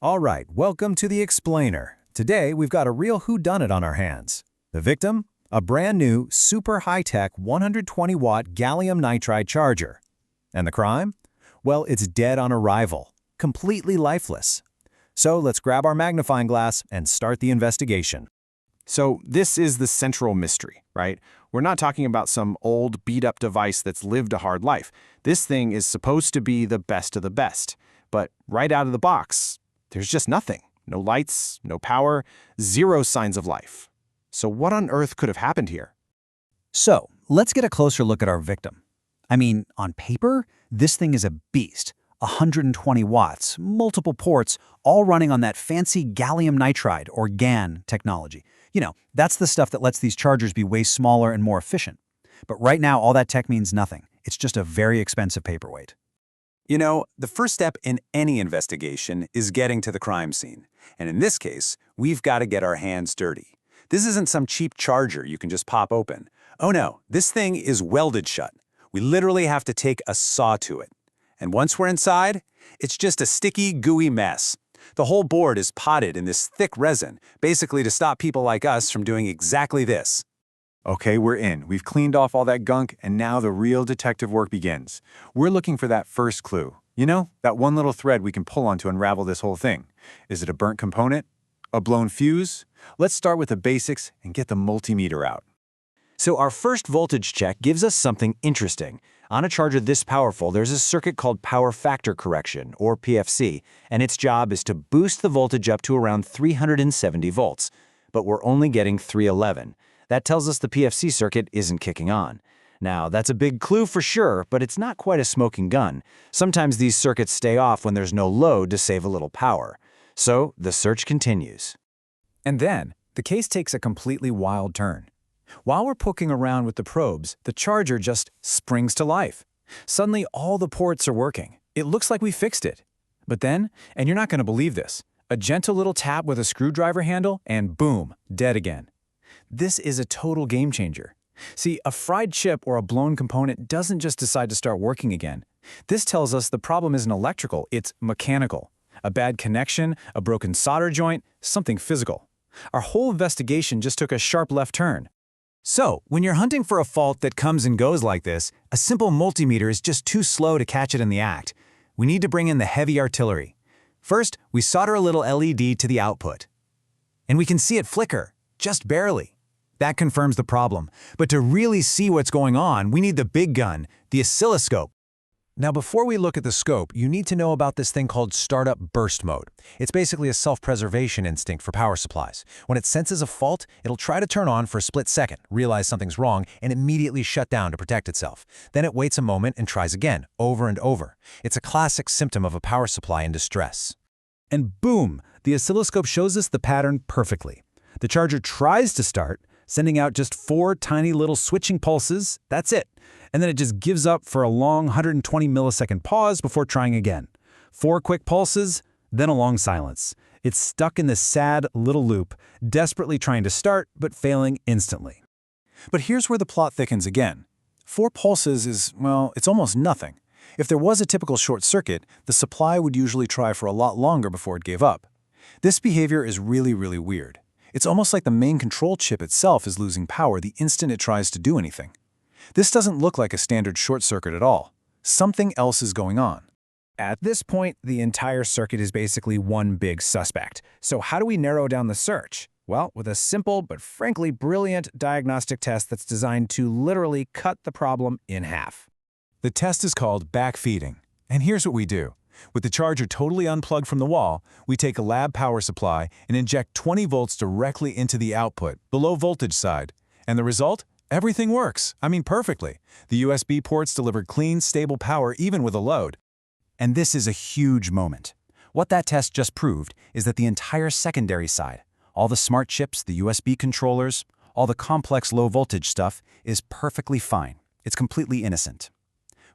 All right, welcome to the Explainer. Today, we've got a real whodunit on our hands. The victim? A brand new, super high-tech 120-watt gallium nitride charger. And the crime? Well, it's dead on arrival, completely lifeless. So let's grab our magnifying glass and start the investigation. So this is the central mystery, right? We're not talking about some old, beat-up device that's lived a hard life. This thing is supposed to be the best of the best. But right out of the box, there's just nothing. No lights, no power, zero signs of life. So what on earth could have happened here? So, let's get a closer look at our victim. I mean, on paper, this thing is a beast. 120 watts, multiple ports, all running on that fancy gallium nitride, or GaN, technology. You know, that's the stuff that lets these chargers be way smaller and more efficient. But right now, all that tech means nothing. It's just a very expensive paperweight. You know, the first step in any investigation is getting to the crime scene. And in this case, we've got to get our hands dirty. This isn't some cheap charger you can just pop open. Oh no, this thing is welded shut. We literally have to take a saw to it. And once we're inside, it's just a sticky, gooey mess. The whole board is potted in this thick resin, basically to stop people like us from doing exactly this. Okay, we're in. We've cleaned off all that gunk, and now the real detective work begins. We're looking for that first clue. You know, that one little thread we can pull on to unravel this whole thing. Is it a burnt component? A blown fuse? Let's start with the basics and get the multimeter out. So our first voltage check gives us something interesting. On a charger this powerful, there's a circuit called power factor correction, or PFC, and its job is to boost the voltage up to around 370 volts. But we're only getting 311. That tells us the PFC circuit isn't kicking on. Now, that's a big clue for sure, but it's not quite a smoking gun. Sometimes these circuits stay off when there's no load to save a little power. So the search continues. And then, the case takes a completely wild turn. While we're poking around with the probes, the charger just springs to life. Suddenly, all the ports are working. It looks like we fixed it. But then, and you're not going to believe this, a gentle little tap with a screwdriver handle, and boom, dead again. This is a total game changer. See, a fried chip or a blown component doesn't just decide to start working again. This tells us the problem isn't electrical, it's mechanical. A bad connection, a broken solder joint, something physical. Our whole investigation just took a sharp left turn. So, when you're hunting for a fault that comes and goes like this, a simple multimeter is just too slow to catch it in the act. We need to bring in the heavy artillery. First, we solder a little LED to the output. And we can see it flicker, just barely. That confirms the problem. But to really see what's going on, we need the big gun, the oscilloscope. Now, before we look at the scope, you need to know about this thing called startup burst mode. It's basically a self-preservation instinct for power supplies. When it senses a fault, it'll try to turn on for a split second, realize something's wrong, and immediately shut down to protect itself. Then it waits a moment and tries again, over and over. It's a classic symptom of a power supply in distress. And boom, the oscilloscope shows us the pattern perfectly. The charger tries to start, sending out just 4 tiny little switching pulses, that's it. And then it just gives up for a long 120 millisecond pause before trying again. 4 quick pulses, then a long silence. It's stuck in this sad little loop, desperately trying to start, but failing instantly. But here's where the plot thickens again. 4 pulses is, well, it's almost nothing. If there was a typical short circuit, the supply would usually try for a lot longer before it gave up. This behavior is really weird. It's almost like the main control chip itself is losing power the instant it tries to do anything. This doesn't look like a standard short circuit at all. Something else is going on. At this point, the entire circuit is basically one big suspect. So how do we narrow down the search? Well, with a simple but frankly brilliant diagnostic test that's designed to literally cut the problem in half. The test is called backfeeding. And here's what we do. With the charger totally unplugged from the wall, we take a lab power supply and inject 20 volts directly into the output, the low voltage side. And the result? Everything works. I mean, perfectly. The USB ports deliver clean, stable power even with a load. And this is a huge moment. What that test just proved is that the entire secondary side, all the smart chips, the USB controllers, all the complex low voltage stuff, is perfectly fine. It's completely innocent.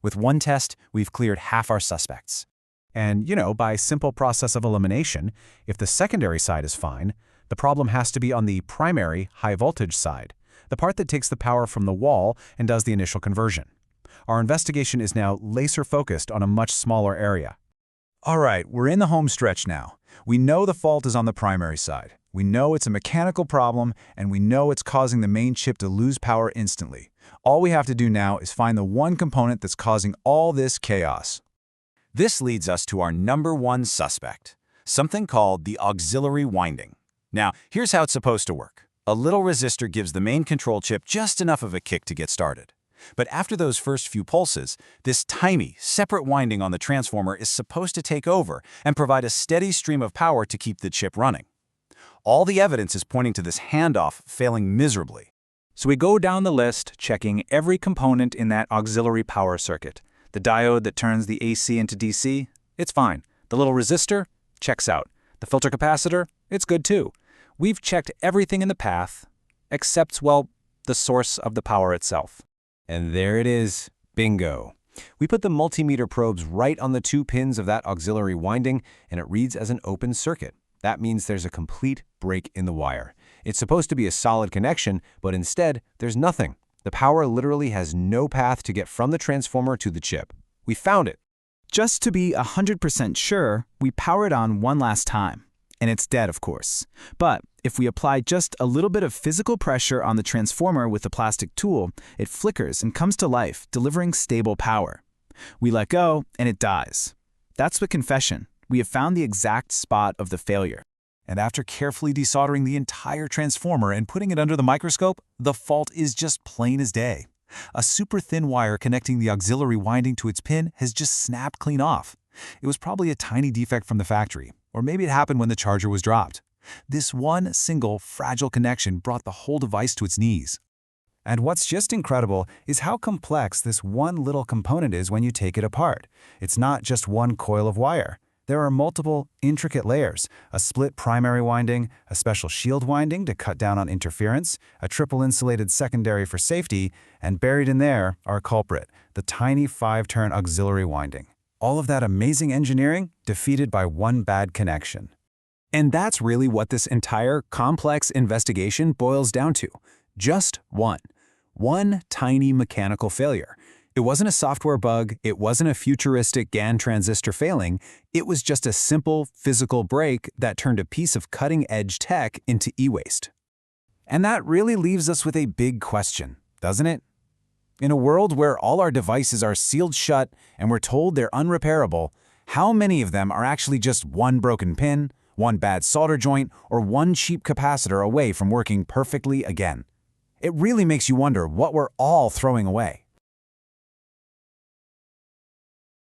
With one test, we've cleared half our suspects. And, you know, by simple process of elimination, if the secondary side is fine, the problem has to be on the primary high voltage side, the part that takes the power from the wall and does the initial conversion. Our investigation is now laser-focused on a much smaller area. All right, we're in the home stretch now. We know the fault is on the primary side. We know it's a mechanical problem, and we know it's causing the main chip to lose power instantly. All we have to do now is find the one component that's causing all this chaos. This leads us to our number one suspect, something called the auxiliary winding. Now, here's how it's supposed to work. A little resistor gives the main control chip just enough of a kick to get started. But after those first few pulses, this tiny, separate winding on the transformer is supposed to take over and provide a steady stream of power to keep the chip running. All the evidence is pointing to this handoff failing miserably. So we go down the list, checking every component in that auxiliary power circuit. The diode that turns the AC into DC, it's fine. The little resistor, checks out. The filter capacitor, it's good too. We've checked everything in the path, except, well, the source of the power itself. And there it is, bingo. We put the multimeter probes right on the 2 pins of that auxiliary winding, and it reads as an open circuit. That means there's a complete break in the wire. It's supposed to be a solid connection, but instead, there's nothing. The power literally has no path to get from the transformer to the chip. We found it. Just to be 100% sure, we power it on one last time. And it's dead, of course. But if we apply just a little bit of physical pressure on the transformer with a plastic tool, it flickers and comes to life, delivering stable power. We let go, and it dies. That's the confession. We have found the exact spot of the failure. And after carefully desoldering the entire transformer and putting it under the microscope, the fault is just plain as day. A super thin wire connecting the auxiliary winding to its pin has just snapped clean off. It was probably a tiny defect from the factory, or maybe it happened when the charger was dropped. This one single, fragile connection brought the whole device to its knees. And what's just incredible is how complex this one little component is when you take it apart. It's not just one coil of wire. There are multiple, intricate layers, a split primary winding, a special shield winding to cut down on interference, a triple insulated secondary for safety, and buried in there, our culprit, the tiny 5-turn auxiliary winding. All of that amazing engineering defeated by one bad connection. And that's really what this entire complex investigation boils down to. Just one. One tiny mechanical failure. It wasn't a software bug, it wasn't a futuristic GaN transistor failing, it was just a simple physical break that turned a piece of cutting-edge tech into e-waste. And that really leaves us with a big question, doesn't it? In a world where all our devices are sealed shut and we're told they're unrepairable, how many of them are actually just one broken pin, one bad solder joint, or one cheap capacitor away from working perfectly again? It really makes you wonder what we're all throwing away.